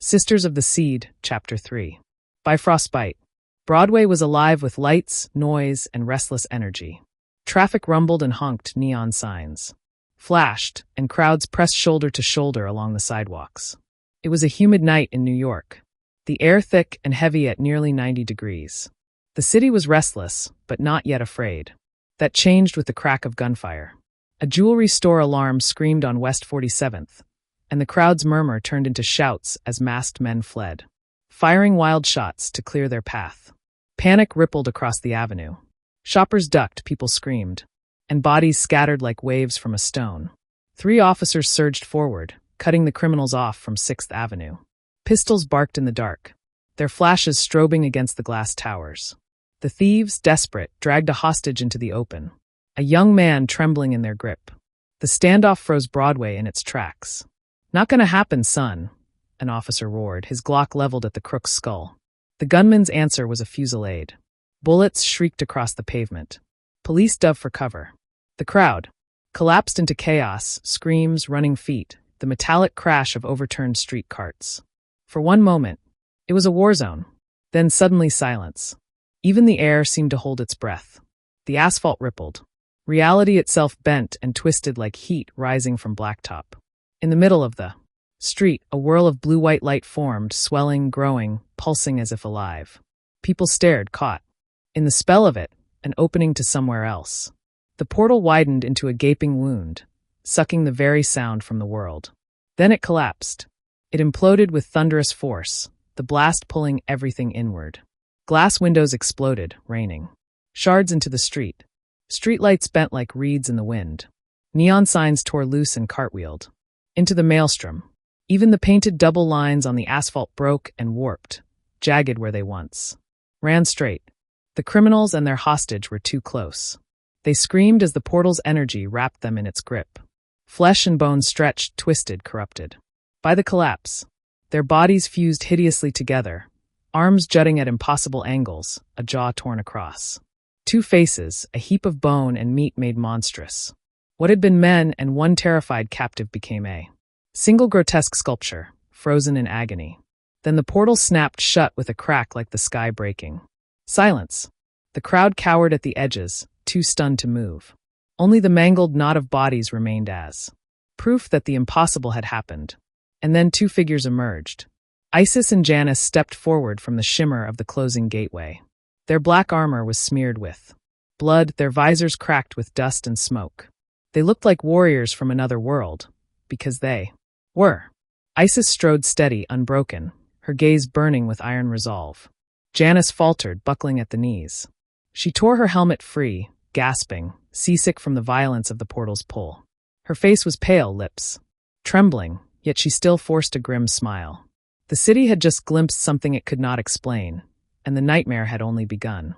Sisters of the Seed, Chapter 3. By Frostbite. Broadway was alive with lights, noise, and restless energy. Traffic rumbled and honked neon signs. Flashed, and crowds pressed shoulder to shoulder along the sidewalks. It was a humid night in New York. The air thick and heavy at nearly 90 degrees. The city was restless, but not yet afraid. That changed with the crack of gunfire. A jewelry store alarm screamed on West 47th, and the crowd's murmur turned into shouts as masked men fled, firing wild shots to clear their path. Panic rippled across the avenue. Shoppers ducked, people screamed, and bodies scattered like waves from a stone. 3 officers surged forward, cutting the criminals off from 6th Avenue. Pistols barked in the dark, their flashes strobing against the glass towers. The thieves, desperate, dragged a hostage into the open, a young man trembling in their grip. The standoff froze Broadway in its tracks. "Not gonna happen, son," an officer roared, his Glock leveled at the crook's skull. The gunman's answer was a fusillade. Bullets shrieked across the pavement. Police dove for cover. The crowd collapsed into chaos, screams, running feet, the metallic crash of overturned street carts. For one moment, it was a war zone. Then suddenly silence. Even the air seemed to hold its breath. The asphalt rippled. Reality itself bent and twisted like heat rising from blacktop. In the middle of the street, a whirl of blue-white light formed, swelling, growing, pulsing as if alive. People stared, caught. In the spell of it, an opening to somewhere else. The portal widened into a gaping wound, sucking the very sound from the world. Then it collapsed. It imploded with thunderous force, the blast pulling everything inward. Glass windows exploded, raining shards into the street. Streetlights bent like reeds in the wind. Neon signs tore loose and cartwheeled into the maelstrom. Even the painted double lines on the asphalt broke and warped, jagged where they once ran straight. The criminals and their hostage were too close. They screamed as the portal's energy wrapped them in its grip. Flesh and bone stretched, twisted, corrupted. By the collapse, their bodies fused hideously together, arms jutting at impossible angles, a jaw torn across. 2 faces, a heap of bone and meat made monstrous. What had been men and one terrified captive became a single grotesque sculpture, frozen in agony. Then the portal snapped shut with a crack like the sky breaking. Silence. The crowd cowered at the edges, too stunned to move. Only the mangled knot of bodies remained as proof that the impossible had happened. And then 2 figures emerged. Isis and Janice stepped forward from the shimmer of the closing gateway. Their black armor was smeared with blood, their visors cracked with dust and smoke. They looked like warriors from another world, because they were. Isis strode steady, unbroken, her gaze burning with iron resolve. Janice faltered, buckling at the knees. She tore her helmet free, gasping, seasick from the violence of the portal's pull. Her face was pale, lips trembling, yet she still forced a grim smile. The city had just glimpsed something it could not explain, and the nightmare had only begun.